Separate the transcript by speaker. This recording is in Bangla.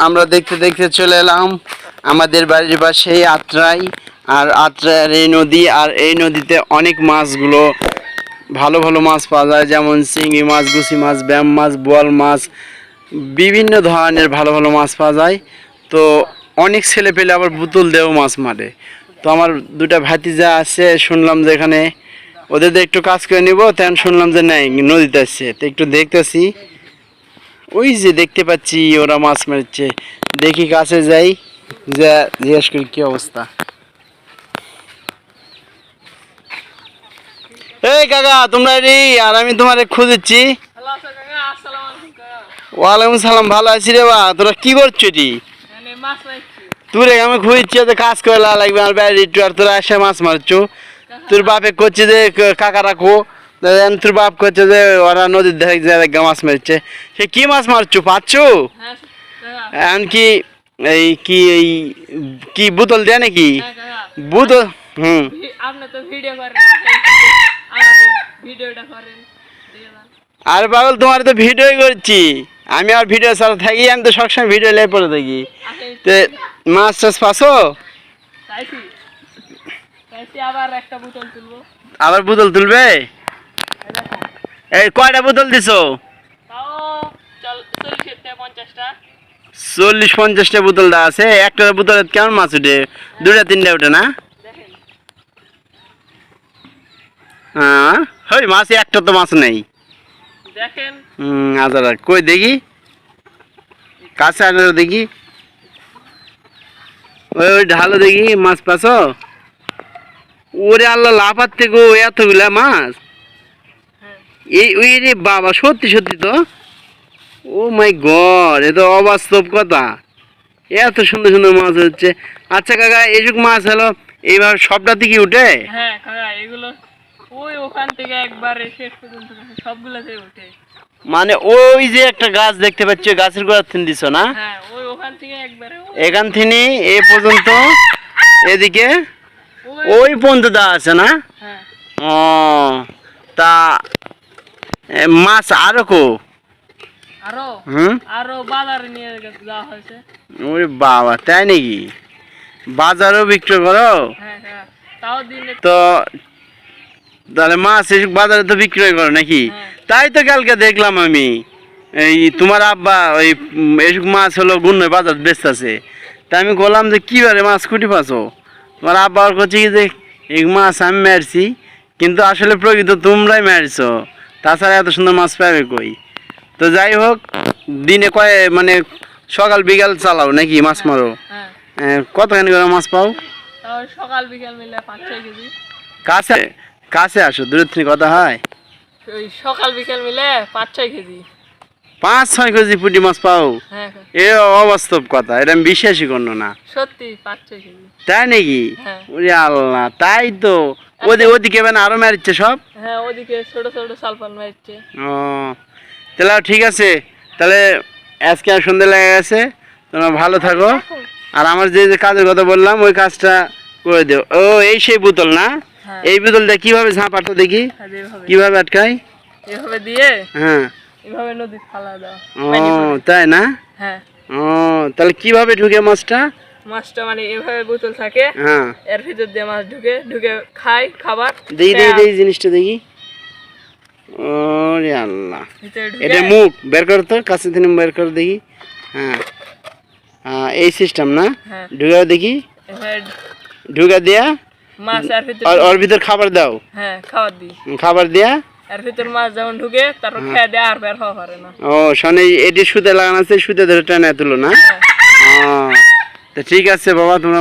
Speaker 1: আমরা দেখতে দেখতে চলে এলাম আমাদের বাড়ির পাশেই আত্রাই। আর আত্রাইয়ের এই নদী, আর এই নদীতে অনেক মাছগুলো ভালো ভালো মাছ পাওয়া যায়, যেমন চিংড়ি মাছ, গুছি মাছ, ব্যাম মাছ, বোয়াল মাছ, বিভিন্ন ধরনের ভালো ভালো মাছ পাওয়া যায়। তো অনেক ছেলে পেলে আবার বোতল দিয়েও মাছ মারে। তো আমার দুটা ভাতিজা আছে, শুনলাম যে এখানে ওদের দিয়ে একটু কাজ করে নিব, তেমন শুনলাম যে নাই নদীতে আসছে, তো একটু দেখতেছি। ওই যে দেখতে পাচ্ছি ওরা মাছ মারছে, দেখি কাছে যাই, যা জিজ্ঞেস করি কি অবস্থা। এই কাকা তোমরা রে, আর আমি তোমারে খুঁজেছি। ওয়ালাইকুম সালাম, ভালো আছি রে বা। তোরা কি করছো এটি? তুই রে আমি খুঁজছি, কাজ করে লাগবে আমার বাড়ি একটু, আর তোরা এসে মাছ মারছো। তোর বাপে করছে যে কাকা রাখো, তোর বাপ করছে যে ওরা নদীর দেখে মাছ মারছে। সে কি মাছ মারছো, পাচ্ছো? এমনকি এই কি এই কি বোতল দেয় নাকি? বোতল আর পাগল তোমার তো ভিডিও করছি আমি, আর ভিডিও ছাড়া থাকি, আমি তো সবসময় ভিডিও লাই পড়ে থাকি। তো মাছ টাছ পাছো? আবার বোতল তুলবে? এই কয়টা বোতল দিছো? 40-50টা বোতল দা আছে। একটা বোতলে কেমন মাছ উঠে? 2-3টা উঠে না? হ্যাঁ ওই মাছ একটা তো মাছ নেই। আচ্ছা কই দেখি, কাছে আনো দেখি, ওই ঢালো দেখি মাছ পাছো। ওরে আল্লাহ, লাফাচ্ছে গো এতগুলা মাছ। এই ওই রে বাবা, সত্যি সত্যি তো। ও মাই গড, এ তো অবাস্তব কথা, এত সুন্দর সুন্দর মাছ হচ্ছে। আচ্ছা কাকা, এইসব মাছ হলো এইভাবে সবটাতে কি উঠে?
Speaker 2: হ্যাঁ কাকা, এগুলো ওই ওখান থেকে একবারে শেষ পর্যন্ত সবগুলোতেই উঠে।
Speaker 1: মানে ওই যে একটা গাছ দেখতে পাচ্ছ, গাছের গোড়া থেকে দিছো না?
Speaker 2: হ্যাঁ, ওই ওখান থেকে একবারে,
Speaker 1: এখান থেকে এই পর্যন্ত, এদিকে ওই পর্যন্ত দা আছে না?
Speaker 2: হ্যাঁ।
Speaker 1: ও তা মাছ আরো কো?
Speaker 2: আরো বাজারে নিয়ে যাওয়া হয়েছে।
Speaker 1: ওরে বাবা, তাই নাকি? বাজারেও বিক্রি করো?
Speaker 2: হ্যাঁ হ্যাঁ, তাও দিনে
Speaker 1: তো তাহলে মাছ বাজারে তো বিক্রয় করো নাকি? তাই তো কালকে দেখলাম আমি, এই তোমার আব্বা ওই এইসব মাছ হলো গুণ্য বাজার বেচতেছে। তা আমি বললাম যে কী বারে মাছ কুটি পাছো? তোমার আব্বা করছে কি যে এই মাছ আমি মারছি, কিন্তু আসলে প্রকৃত তোমরাই মারছো, তাছাড়া এত সুন্দর মাছ পাবে কই? তো যাই হোক, দিনে কয় মানে সকাল বিকাল চালাও নাকি মাছ মারো? কতখানি করে মাছ পাও?
Speaker 2: সকাল বিকাল মিলে 5-6 কেজি।
Speaker 1: কাছে কাছে আসো, দূরের থেকে কথা হয়।
Speaker 2: ওই সকাল বিকাল মিলে 5-6 কেজি।
Speaker 1: 5-6 কেজি পুঁটি মাছ পাও? এ অবাস্তব কথা, এটা আমি বিশ্বাসই করবো না।
Speaker 2: সত্যি 5-6 কেজি।
Speaker 1: তাই নাকি? ওরে আল্লাহ, তাই তো। ওদিকে মানে আরো মারছে সব?
Speaker 2: হ্যাঁ, ওদিকে ছোট ছোট সালপান মারছে।
Speaker 1: ও তাহলে ঠিক আছে, তাহলে আজকে আর সন্ধ্যা লেগে গেছে, তোমরা ভালো থাকো। আর আমার যে যে কাজের কথা বললাম ওই কাজটা করে দিও। ও এই সেই বোতল না? এই বোতলটা কিভাবে ঝাঁপাতো দেখি, কিভাবে আটকায়?
Speaker 2: এভাবে দিয়ে,
Speaker 1: হ্যাঁ
Speaker 2: এভাবে নদী ফালা দাও।
Speaker 1: ও তাই না?
Speaker 2: হ্যাঁ।
Speaker 1: ও তাহলে কিভাবে ঢুকে মাছটা?
Speaker 2: মাছটা মানে এভাবে বোতল থাকে,
Speaker 1: হ্যাঁ,
Speaker 2: এর ভিতর দিয়ে মাছ ঢুকে ঢুকে খায় খাবার।
Speaker 1: দেখি দেখি দেখি জিনিসটা দেখি। ওরে আল্লাহ, এটা মুখ বের কর তো, কাছে থেকে বের করে দেখি। হ্যাঁ হ্যাঁ, এই সিস্টেম না? ঢুকা দেখি, ঢুকা দিয়া
Speaker 2: মাছ
Speaker 1: ওর ভিতর খাবার দাও।
Speaker 2: হ্যাঁ, খাবার দিই।
Speaker 1: খাবার দিয়া
Speaker 2: এর ভিতর মাছ যখন ঢুকে তারপর খেয়ে দেয়, আর বের হওয়া পারে না।
Speaker 1: ও শোনে, এটি সুতে লাগানো আছে, সুতে ধরে টানা তুলো না? ও তা ঠিক আছে বাবা, তোমরা